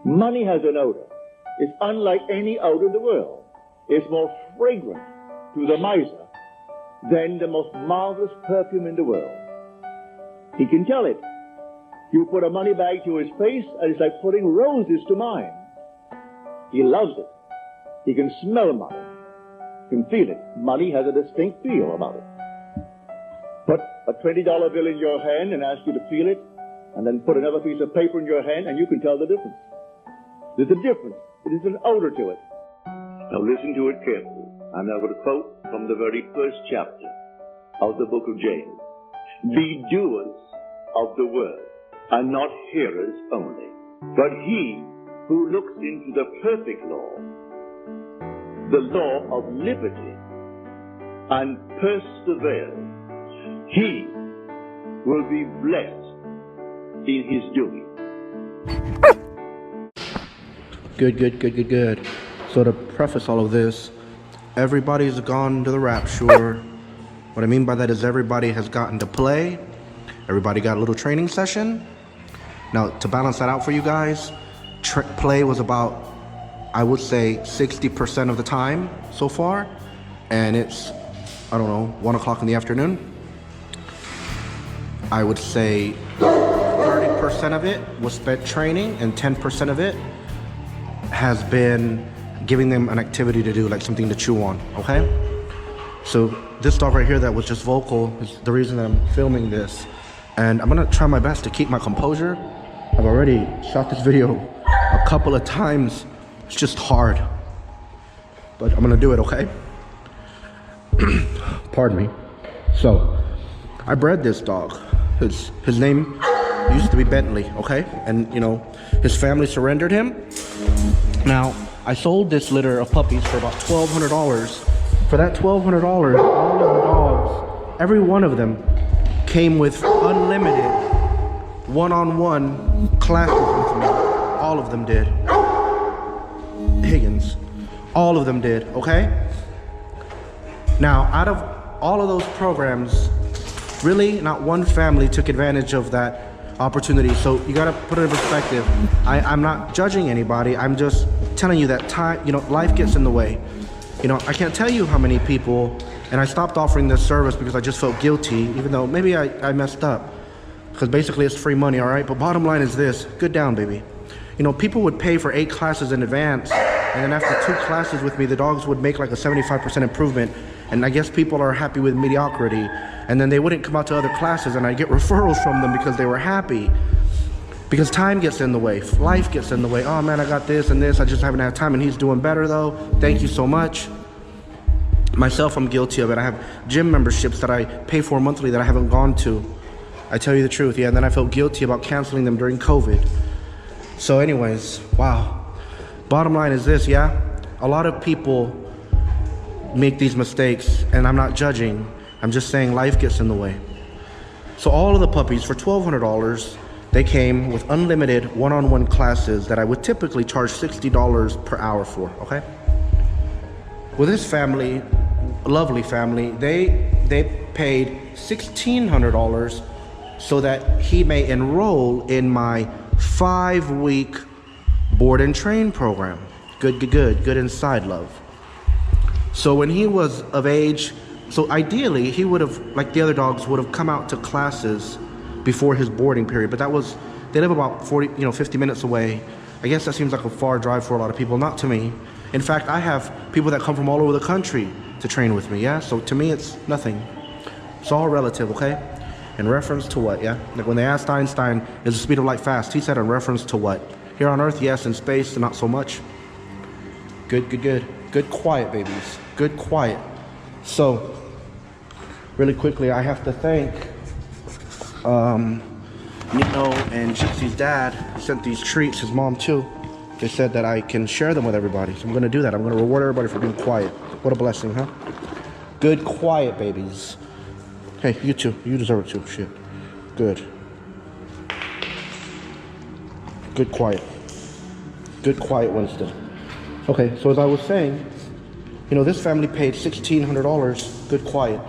Money has an odor. It's unlike any odor in the world. It's more fragrant to the miser than the most marvelous perfume in the world. He can tell it. You put a money bag to his face, and it's like putting roses to mine. He loves it. He can smell money. He can feel it. Money has a distinct feel about it. Put a $20 bill in your hand and ask you to feel it, and then put another piece of paper in your hand, and you can tell the difference. There's a difference. It is an odor to it. Now listen to it carefully. I'm now going to quote from the very first chapter of the book of James. Be doers of the word, and not hearers only. But he who looks into the perfect law, the law of liberty, and perseveres, he will be blessed in his doing. Good. So to preface all of this, everybody's gone to the rapture. What I mean by that is everybody has gotten to play. Everybody got a little training session. Now, to balance that out for you guys, play was about, I would say, 60% of the time so far. And it's, I don't know, 1 o'clock in the afternoon. I would say 30% of it was spent training, and 10% of it has been giving them an activity to do, like something to chew on, okay? So this dog right here that was just vocal is the reason that I'm filming this. And I'm gonna try my best to keep my composure. I've already shot this video a couple of times. It's just hard, but I'm gonna do it, okay? Pardon me. So, I bred this dog. His name used to be Bentley, okay? And you know, his family surrendered him. Now, I sold this litter of puppies for about $1,200. For that $1,200, all of the dogs, every one of them came with unlimited one-on-one classes with me. All of them did. Higgins. All of them did, okay? Now, out of all of those programs, really not one family took advantage of that opportunity. So you gotta put it in perspective. I'm not judging anybody. I'm just telling you that time, you know, life gets in the way. You know, I can't tell you how many people, and I stopped offering this service because I just felt guilty, even though maybe I messed up. Because basically it's free money, all right? But bottom line is this, good down, baby. You know, people would pay for 8 classes in advance, and then after 2 classes with me, the dogs would make like a 75% improvement. And I guess people are happy with mediocrity. And then they wouldn't come out to other classes, and I'd get referrals from them because they were happy. Because time gets in the way, life gets in the way. Oh man, I got this and this, I just haven't had time, and he's doing better though. Thank you so much. Myself, I'm guilty of it. I have gym memberships that I pay for monthly that I haven't gone to. I tell you the truth, yeah, and then I felt guilty about canceling them during COVID. So anyways, wow. Bottom line is this, yeah, a lot of people make these mistakes, and I'm not judging. I'm just saying life gets in the way. So all of the puppies for $1,200, they came with unlimited one-on-one classes that I would typically charge $60 per hour for, okay? With this family, lovely family, they paid $1,600 so that he may enroll in my 5-week board and train program. Good inside love. So when he was of age, so ideally he would have, like the other dogs, would have come out to classes before his boarding period, but they live about 50 minutes away. I guess that seems like a far drive for a lot of people, not to me. In fact, I have people that come from all over the country to train with me, yeah? So to me, it's nothing. It's all relative, okay? In reference to what, yeah? Like when they asked Einstein, is the speed of light fast? He said in reference to what? Here on Earth, yes. In space, not so much. Good. Good quiet, babies. Good quiet. So, really quickly, I have to thank Nino and Gypsy's dad. Sent these treats, his mom too. They said that I can share them with everybody. So I'm gonna do that. I'm gonna reward everybody for being quiet. What a blessing, huh? Good quiet, babies. Hey, you too. You deserve it too. Shit. Good. Good quiet. Good quiet, Winston. Okay, so as I was saying, you know, this family paid $1,600, good quiet.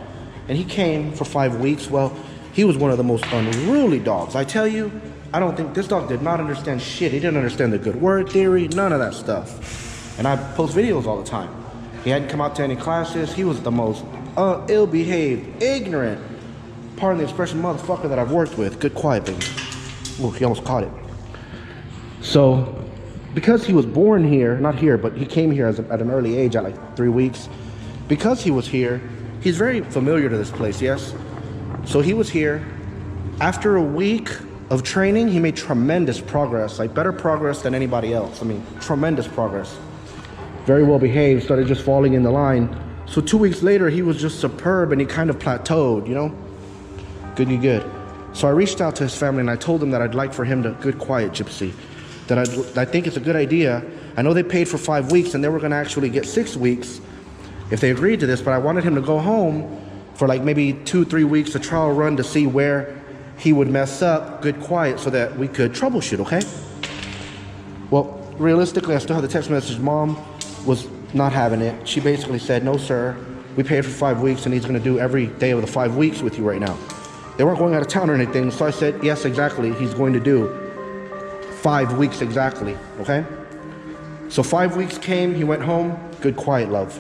And he came for 5 weeks. Well, He was one of the most unruly dogs. I tell you, I don't think this dog did not understand shit. He didn't understand the good word theory, none of that stuff. And I post videos all the time. He hadn't come out to any classes. He was the most ill-behaved, ignorant, pardon the expression, motherfucker that I've worked with. Good quiet, baby. Oh, he almost caught it. So, because he was born here, not here, but he came here at an early age, at like 3 weeks. Because he was here, he's very familiar to this place, yes? So he was here. After a week of training, he made tremendous progress, like better progress than anybody else. I mean, tremendous progress. Very well behaved, started just falling in the line. So 2 weeks later, he was just superb and he kind of plateaued, you know? Good. So I reached out to his family and I told them that I'd like for him to, good quiet, Gypsy, that I think it's a good idea. I know they paid for 5 weeks and they were gonna actually get 6 weeks if they agreed to this, but I wanted him to go home for like maybe 2-3 weeks, a trial run to see where he would mess up, good quiet, so that we could troubleshoot, okay? Well, realistically, I still have the text message. Mom was not having it. She basically said, no, sir, we paid for 5 weeks and he's gonna do every day of the 5 weeks with you right now. They weren't going out of town or anything, so I said, yes, exactly, he's going to do 5 weeks exactly, okay? So 5 weeks came, he went home, good quiet, love.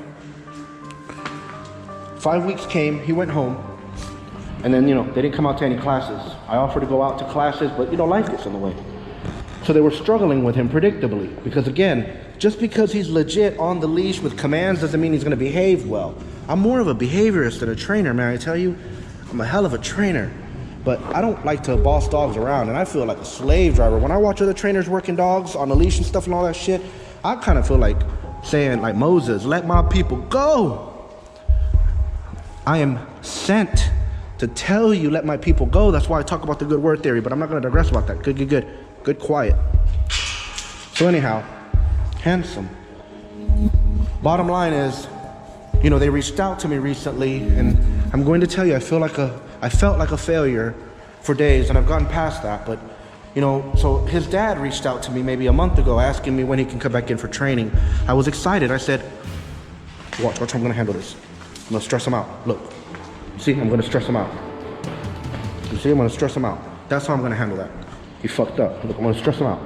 5 weeks came, he went home, and then, you know, they didn't come out to any classes. I offered to go out to classes, but, you know, life gets in the way. So they were struggling with him predictably, because again, just because he's legit on the leash with commands doesn't mean he's gonna behave well. I'm more of a behaviorist than a trainer, man, I tell you. I'm a hell of a trainer, but I don't like to boss dogs around, and I feel like a slave driver. When I watch other trainers working dogs on the leash and stuff and all that shit, I kind of feel like saying, like Moses, let my people go. I am sent to tell you, let my people go. That's why I talk about the good word theory, but I'm not gonna digress about that. Good quiet. So anyhow, handsome. Bottom line is, you know, they reached out to me recently, and I'm going to tell you, I felt like a failure for days, and I've gotten past that. But, you know, so his dad reached out to me maybe a month ago, asking me when he can come back in for training. I was excited. I said, watch how I'm gonna handle this. I'm gonna stress him out. Look, see, I'm gonna stress him out. You see, I'm gonna stress him out. That's how I'm gonna handle that. He fucked up. Look, I'm gonna stress him out.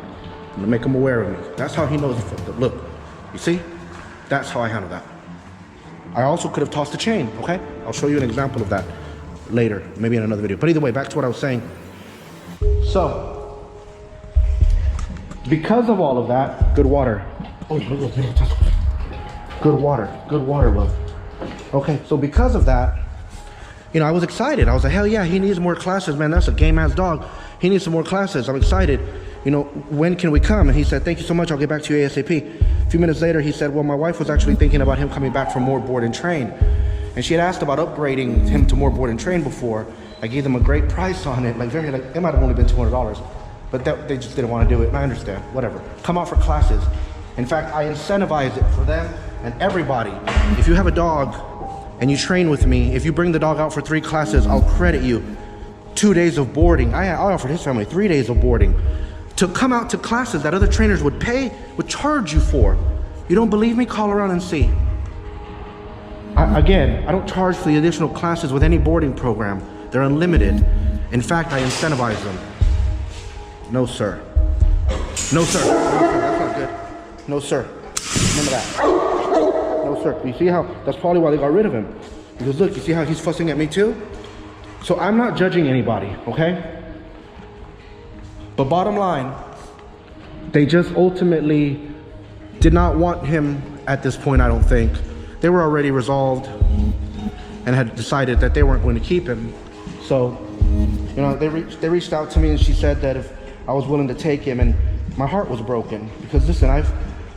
I'm gonna make him aware of me. That's how he knows he fucked up. Look, you see? That's how I handle that. I also could have tossed a chain, okay? I'll show you an example of that later, maybe in another video. But either way, back to what I was saying. So, because of all of that, good water. Oh, good water, love. Okay, so because of that, you know, I was excited. I was like, hell yeah, he needs more classes, man. That's a game-ass dog. He needs some more classes. I'm excited. You know, when can we come? And he said, thank you so much. I'll get back to you ASAP. A few minutes later, he said, well, my wife was actually thinking about him coming back for more board and train. And she had asked about upgrading him to more board and train before. I gave them a great price on it, like it might have only been $200, but they just didn't want to do it, and I understand, whatever. Come out for classes. In fact, I incentivize it for them and everybody. If you have a dog and you train with me, if you bring the dog out for 3 classes, I'll credit you 2 days of boarding. I offered his family 3 days of boarding to come out to classes that other trainers would charge you for. You don't believe me? Call around and see. Again, I don't charge for the additional classes with any boarding program. They're unlimited. In fact, I incentivize them. No, sir. No, sir. That's not good. No, sir. Remember that. No, sir. You see how, that's probably why they got rid of him. Because look, you see how he's fussing at me too? So I'm not judging anybody, okay? But bottom line, they just ultimately did not want him at this point, I don't think. They were already resolved and had decided that they weren't going to keep him. So, you know, they reached out to me and she said that if I was willing to take him, and my heart was broken. Because listen,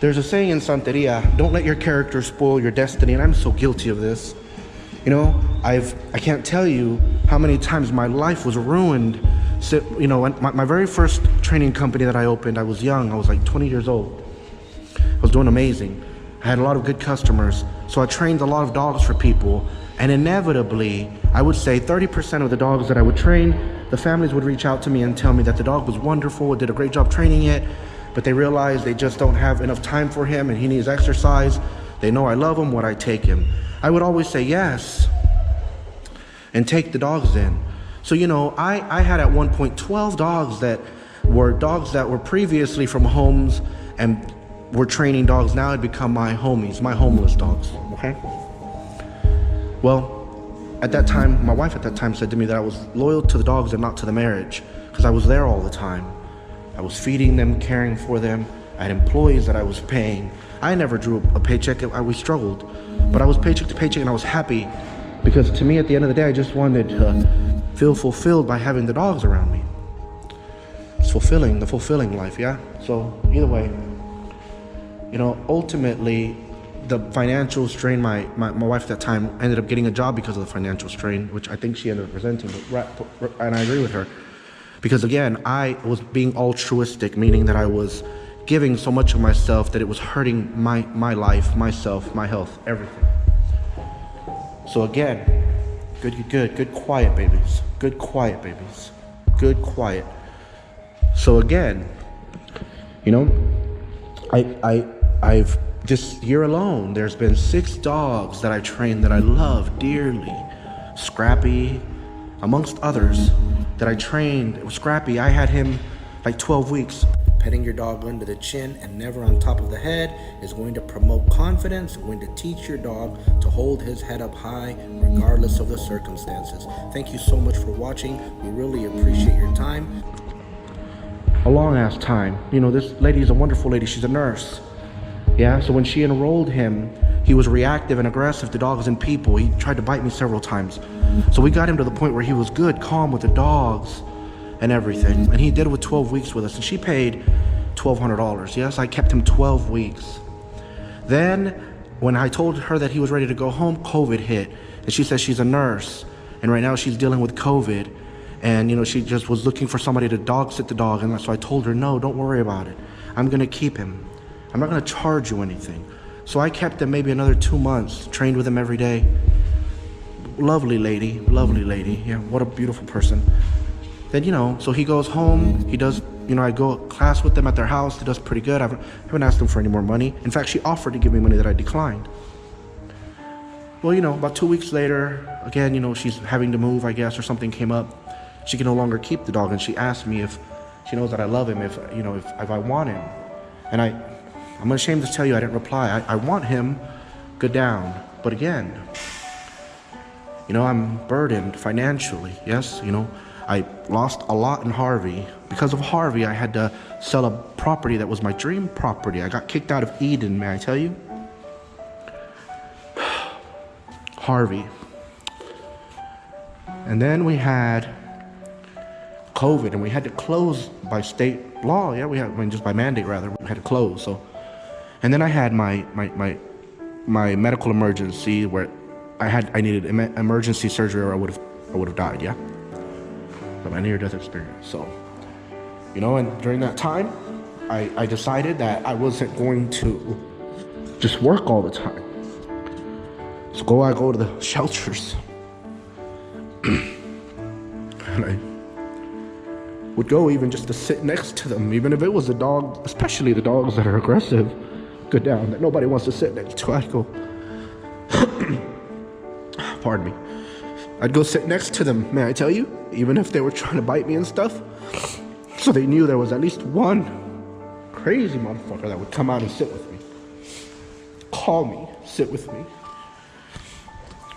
there's a saying in Santeria, don't let your character spoil your destiny, and I'm so guilty of this. You know, I can't tell you how many times my life was ruined. So, you know, when my very first training company that I opened, I was young, I was like 20 years old. I was doing amazing. I had a lot of good customers, so I trained a lot of dogs for people, and inevitably, I would say 30% of the dogs that I would train, the families would reach out to me and tell me that the dog was wonderful, did a great job training it, but they realize they just don't have enough time for him and he needs exercise. They know I love him, would I take him? I would always say yes, and take the dogs in. So, you know, I had at one point 12 dogs that were previously from homes and were training dogs. Now had become my homies, my homeless dogs, okay? Well, at that time, my wife at that time said to me that I was loyal to the dogs and not to the marriage, because I was there all the time. I was feeding them, caring for them. I had employees that I was paying. I never drew a paycheck. We struggled, but I was paycheck to paycheck, and I was happy, because to me, at the end of the day, I just wanted to feel fulfilled by having the dogs around me. It's fulfilling, the fulfilling life, yeah? So either way, you know, ultimately, the financial strain, my wife at that time ended up getting a job because of the financial strain, which I think she ended up resenting, and I agree with her. Because again, I was being altruistic, meaning that I was giving so much of myself that it was hurting my life, myself, my health, everything. So again, good quiet babies. Good quiet babies. Good quiet. So again, you know, I've this year alone, there's been 6 dogs that I trained that I love dearly. Scrappy, amongst others, that I trained. It was Scrappy. I had him like 12 weeks. Petting your dog under the chin and never on top of the head is going to promote confidence, going to teach your dog to hold his head up high regardless of the circumstances. Thank you so much for watching. We really appreciate your time. A long ass time. You know, this lady is a wonderful lady. She's a nurse. Yeah, so when she enrolled him, he was reactive and aggressive to dogs and people. He tried to bite me several times. So we got him to the point where he was good, calm with the dogs and everything. And he did it with 12 weeks with us, and she paid $1,200. Yes, I kept him 12 weeks. Then when I told her that he was ready to go home, COVID hit. And she says she's a nurse, and right now she's dealing with COVID. And, you know, she just was looking for somebody to dog sit the dog. And so I told her, no, don't worry about it. I'm going to keep him. I'm not going to charge you anything. So I kept him maybe another 2 months, trained with him every day. Lovely lady, lovely lady. Yeah, what a beautiful person. Then, you know, so he goes home. He does, you know, I go to class with them at their house. He does pretty good. I haven't asked him for any more money. In fact, she offered to give me money that I declined. Well, you know, about 2 weeks later, again, you know, she's having to move, I guess, or something came up. She can no longer keep the dog, and she asked me if she knows that I love him, if, you know, if I want him. And I'm ashamed to tell you I didn't reply. I want him, good down. But again, you know, I'm burdened financially, yes? You know, I lost a lot in Harvey. Because of Harvey, I had to sell a property that was my dream property. I got kicked out of Eden, may I tell you? Harvey. And then we had COVID, and we had to close by state law. Yeah, just by mandate rather, we had to close. So, and then I had my medical emergency where I needed emergency surgery, or I would have died. Yeah, my near-death experience. So, you know, and during that time, I decided that I wasn't going to just work all the time. So I go to the shelters, and I would go even just to sit next to them, even if it was a dog, especially the dogs that are aggressive, good down, that nobody wants to sit next to. I'd go, pardon me, I'd go sit next to them, may I tell you, even if they were trying to bite me and stuff. So they knew there was at least one crazy motherfucker that would come out and sit with me, call me, sit with me.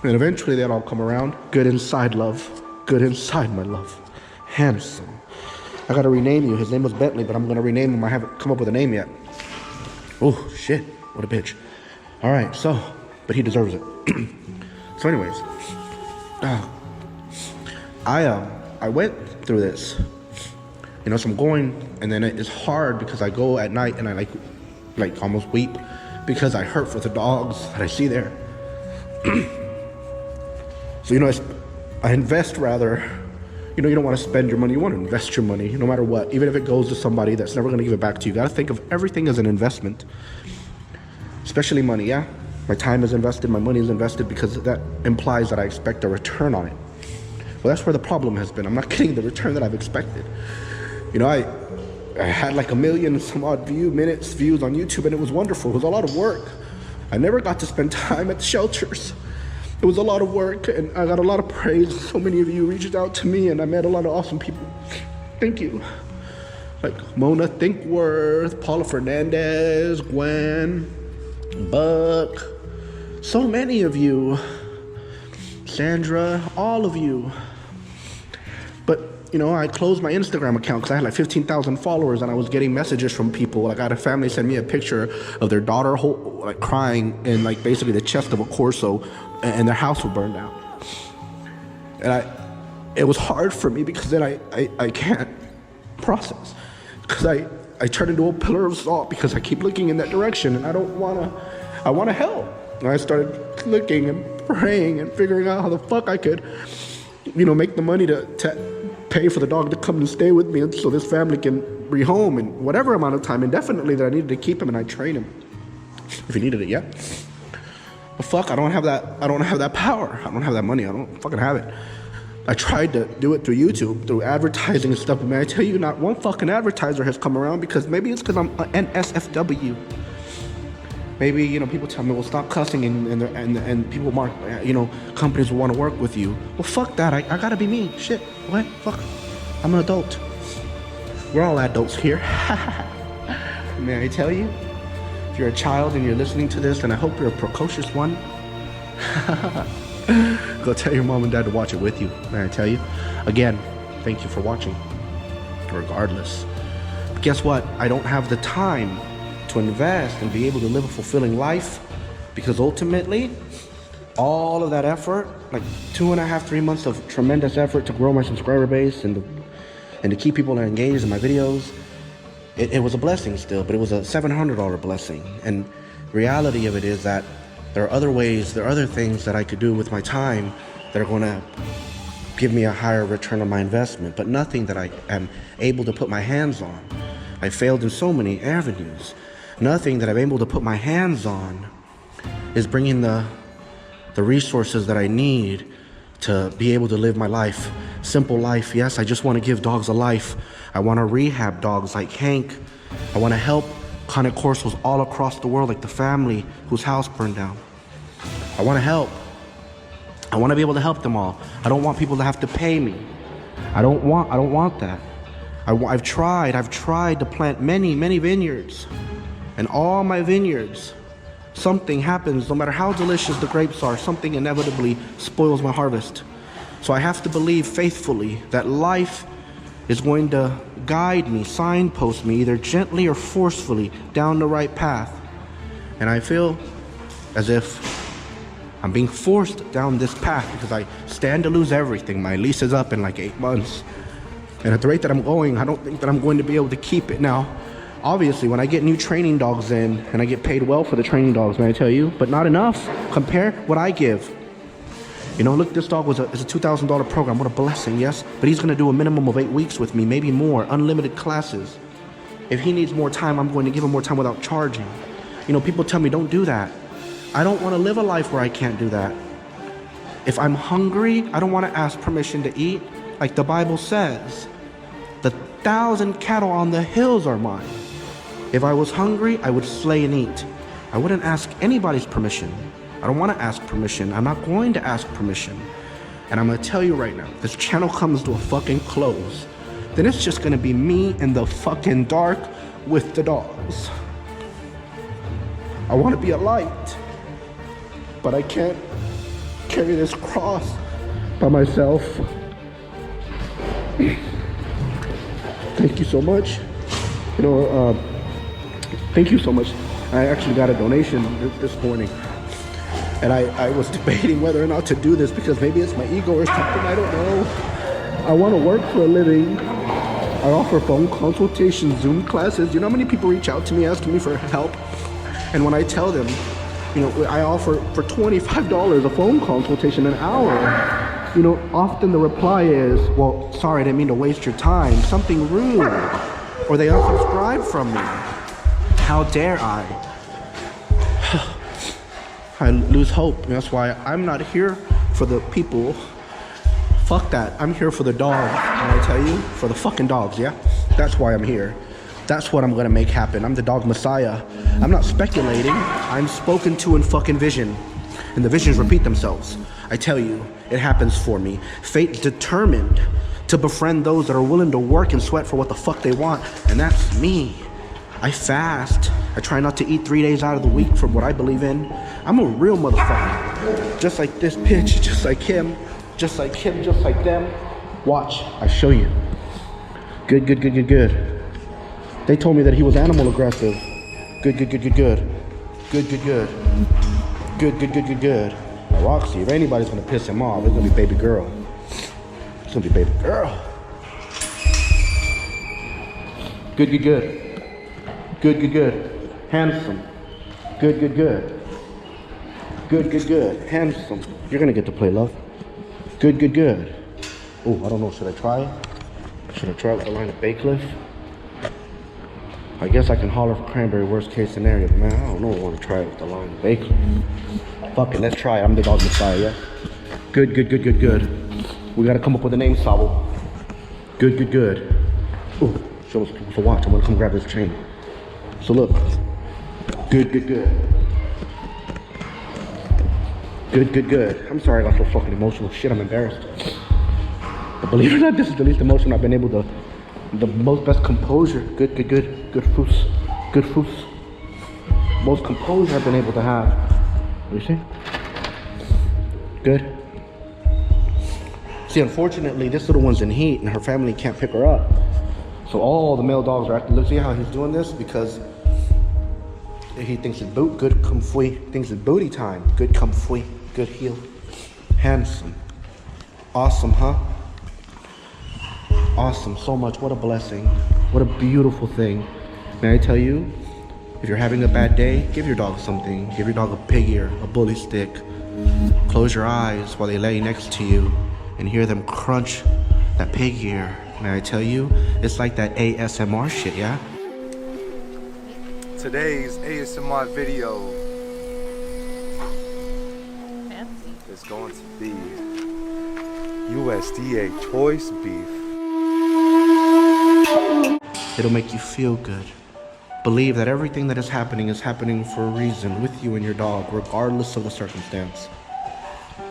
And eventually they'd all come around. Good inside, love. Good inside, my love. Handsome. I gotta rename you. His name was Bentley, but I'm gonna rename him. I haven't come up with a name yet. Oh, shit. What a bitch. All right, so, but he deserves it. So anyways, I went through this. You know, so I'm going, and then it's hard because I go at night and I like almost weep because I hurt for the dogs that I see there. So, you know, I invest rather. You know, you don't want to spend your money. You want to invest your money, no matter what. Even if it goes to somebody that's never going to give it back to you. You got to think of everything as an investment. Especially money, yeah? My time is invested, my money is invested, because that implies that I expect a return on it. Well, that's where the problem has been. I'm not getting the return that I've expected. You know, I had like 1 million some odd views on YouTube, and it was wonderful. It was a lot of work. I never got to spend time at the shelters. It was a lot of work, and I got a lot of praise. So many of you reached out to me, and I met a lot of awesome people. Thank you. Like Mona Thinkworth, Paula Fernandez, Gwen, Buck, so many of you. Sandra, all of you. But, you know, I closed my Instagram account because I had like 15,000 followers, and I was getting messages from people. Like, I had a family send me a picture of their daughter like crying in like basically the chest of a Corso, and their house will burn down. And it was hard for me because then I can't process. Because I turned into a pillar of salt because I keep looking in that direction, and I want to help. And I started looking and praying and figuring out how the fuck I could, you know, make the money to pay for the dog to come and stay with me so this family can rehome in whatever amount of time indefinitely that I needed to keep him, and I train him. If he needed it, yeah. But fuck, I don't have that power. I don't have that money. I don't fucking have it. I tried to do it through YouTube, through advertising and stuff, but man, I tell you, not one fucking advertiser has come around, because maybe it's because I'm an NSFW. Maybe, you know, people tell me, well, stop cussing, and people mark, you know, companies will want to work with you. Well, fuck that. I gotta be me. Shit. What? Fuck. I'm an adult. We're all adults here. May I tell you? If you're a child and you're listening to this, and I hope you're a precocious one, go tell your mom and dad to watch it with you. May I tell you? Again, thank you for watching, regardless. But guess what? I don't have the time to invest and be able to live a fulfilling life, because ultimately, all of that effort, like 2.5, 3 months of tremendous effort to grow my subscriber base and to keep people engaged in my videos, it was a blessing still, but it was a $700 blessing. And reality of it is that there are other ways, there are other things that I could do with my time that are going to give me a higher return on my investment, but nothing that I am able to put my hands on. I failed in so many avenues. Nothing that I'm able to put my hands on is bringing the resources that I need to be able to live my life. Simple life, yes, I just want to give dogs a life. I want to rehab dogs like Hank. I want to help Cane Corsos all across the world, like the family whose house burned down. I want to help. I want to be able to help them all. I don't want people to have to pay me. I don't want that. I've tried to plant many vineyards. And all my vineyards, something happens. No matter how delicious the grapes are, something inevitably spoils my harvest. So I have to believe faithfully that life is going to guide me, signpost me, either gently or forcefully down the right path. And I feel as if I'm being forced down this path because I stand to lose everything. My lease is up in like 8 months. And at the rate that I'm going, I don't think that I'm going to be able to keep it. Now, obviously, when I get new training dogs in, and I get paid well for the training dogs, may I tell you, but not enough. Compare what I give. You know, look, this dog is a $2,000 program. What a blessing, yes? But he's going to do a minimum of 8 weeks with me, maybe more, unlimited classes. If he needs more time, I'm going to give him more time without charging. You know, people tell me, don't do that. I don't want to live a life where I can't do that. If I'm hungry, I don't want to ask permission to eat. Like the Bible says, the 1,000 cattle on the hills are mine. If I was hungry, I would slay and eat. I wouldn't ask anybody's permission. I don't want to ask permission. I'm not going to ask permission. And I'm going to tell you right now, this channel comes to a fucking close, then it's just going to be me in the fucking dark with the dogs. I want to be a light, but I can't carry this cross by myself. Thank you so much. You know, thank you so much. I actually got a donation this morning, and I was debating whether or not to do this because maybe it's my ego or something, I don't know. I want to work for a living. I offer phone consultations, Zoom classes. You know how many people reach out to me asking me for help? And when I tell them, you know, I offer for $25 a phone consultation an hour, you know, often the reply is, well, sorry, I didn't mean to waste your time. Something rude. Or they unsubscribe from me. How dare I? I lose hope. That's why I'm not here for the people. Fuck that. I'm here for the dogs. Can I tell you? For the fucking dogs, yeah? That's why I'm here. That's what I'm gonna make happen. I'm the dog messiah. I'm not speculating. I'm spoken to in fucking vision. And the visions repeat themselves. I tell you, it happens for me. Fate determined to befriend those that are willing to work and sweat for what the fuck they want, and that's me. I fast. I try not to eat 3 days out of the week for what I believe in. I'm a real motherfucker. Just like this bitch, just like him, just like him, just like them. Watch, I show you. Good, good, good, good, good. They told me that he was animal aggressive. Good, good, good, good, good. Good, good, good. Good, good, good, good, good. Now, Roxy, if anybody's gonna piss him off, it's gonna be baby girl. It's gonna be baby girl. Good, good, good. Good, good, good. Handsome. Good, good, good. Good, good, good. Handsome. You're gonna get to play, love. Good, good, good. Oh, I don't know. Should I try it? Should I try it with the line of Baycliff? I guess I can holler for cranberry, worst case scenario. But man, I don't know. I want to try it with the line of Baycliff. Fuck it, let's try it. I'm the dog messiah, yeah? Good, good, good, good, good. We gotta come up with a name, Sabo. Good, good, good. Ooh, show us people to watch. I'm gonna come grab this chain. So look. Good, good, good. Good, good, good. I'm sorry I got so fucking emotional. Shit, I'm embarrassed. But believe it or not, this is the least emotion I've been able to, the most best composure. Good, good, good. Good foos. Good foos. Most composure I've been able to have. You see? Good. See, unfortunately, this little one's in heat and her family can't pick her up. So all the male dogs are acting. Look, see how he's doing this? Because he thinks it's good comfy. Thinks it's booty time. Good comfy. Good heel. Handsome. Awesome, huh? Awesome. So much. What a blessing. What a beautiful thing. May I tell you, if you're having a bad day, give your dog something. Give your dog a pig ear, a bully stick. Close your eyes while they lay next to you and hear them crunch that pig ear. May I tell you, it's like that ASMR shit, yeah? Today's ASMR video is going to be USDA choice beef. It'll make you feel good. Believe that everything that is happening for a reason with you and your dog, regardless of the circumstance.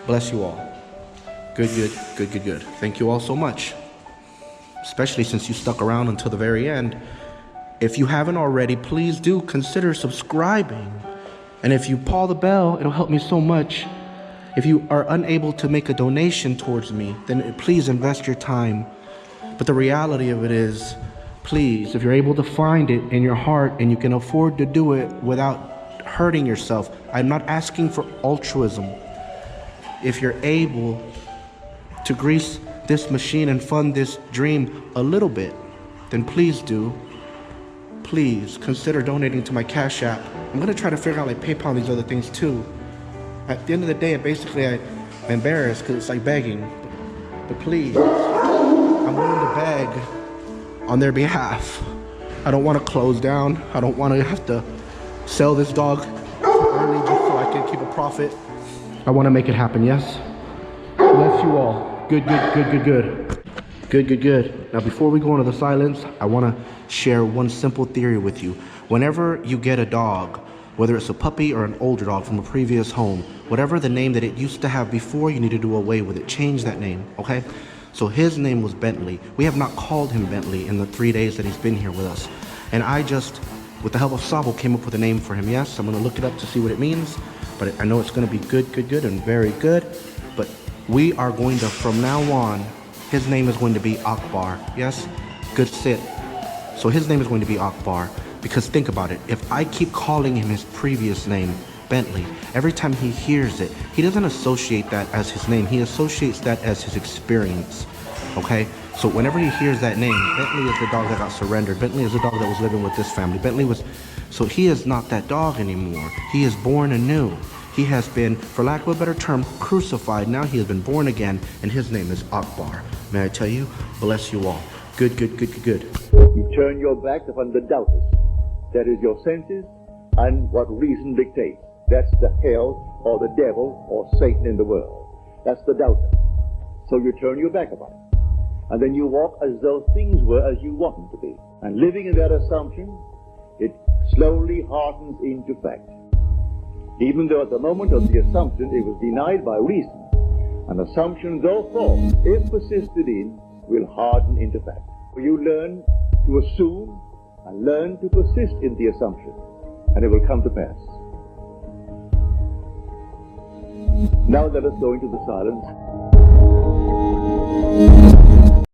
Bless you all. Good, good, good, good, good. Thank you all so much. Especially since you stuck around until the very end. If you haven't already, please do consider subscribing. And if you paw the bell, it'll help me so much. If you are unable to make a donation towards me, then please invest your time. But the reality of it is, please, if you're able to find it in your heart and you can afford to do it without hurting yourself, I'm not asking for altruism. If you're able to grease this machine and fund this dream a little bit, then please do. Please consider donating to my Cash App. I'm gonna try to figure out like PayPal and these other things too. At the end of the day, I'm embarrassed because it's like begging. But please, I'm willing to beg on their behalf. I don't want to close down. I don't want to have to sell this dog early just so I can keep a profit. I want to make it happen, yes? Bless you all. Good, good, good, good, good. Good, good, good. Now, before we go into the silence, I want to share one simple theory with you. Whenever you get a dog, whether it's a puppy or an older dog from a previous home, whatever the name that it used to have before, you need to do away with it. Change that name, okay? So his name was Bentley. We have not called him Bentley in the 3 days that he's been here with us. And I just, with the help of Sabo, came up with a name for him. Yes, I'm gonna look it up to see what it means, but I know it's gonna be good, good, good, and very good. But we are going to, from now on, his name is going to be Akbar. Yes, good sit. So his name is going to be Akbar, because think about it. If I keep calling him his previous name, Bentley, every time he hears it, he doesn't associate that as his name. He associates that as his experience, okay? So whenever he hears that name, Bentley is the dog that got surrendered. Bentley is the dog that was living with this family. So he is not that dog anymore. He is born anew. He has been, for lack of a better term, crucified. Now he has been born again, and his name is Akbar. May I tell you, bless you all. Good, good, good, good, good. You turn your back upon the doubters. That is your senses and what reason dictates. That's the hell or the devil or Satan in the world. That's the doubter. So you turn your back upon it. And then you walk as though things were as you want them to be. And living in that assumption, it slowly hardens into fact. even though at the moment of the assumption it was denied by reason. An assumption, though false, if persisted in, will harden into fact. You learn to assume and learn to persist in the assumption, and it will come to pass. Now let us go into the silence.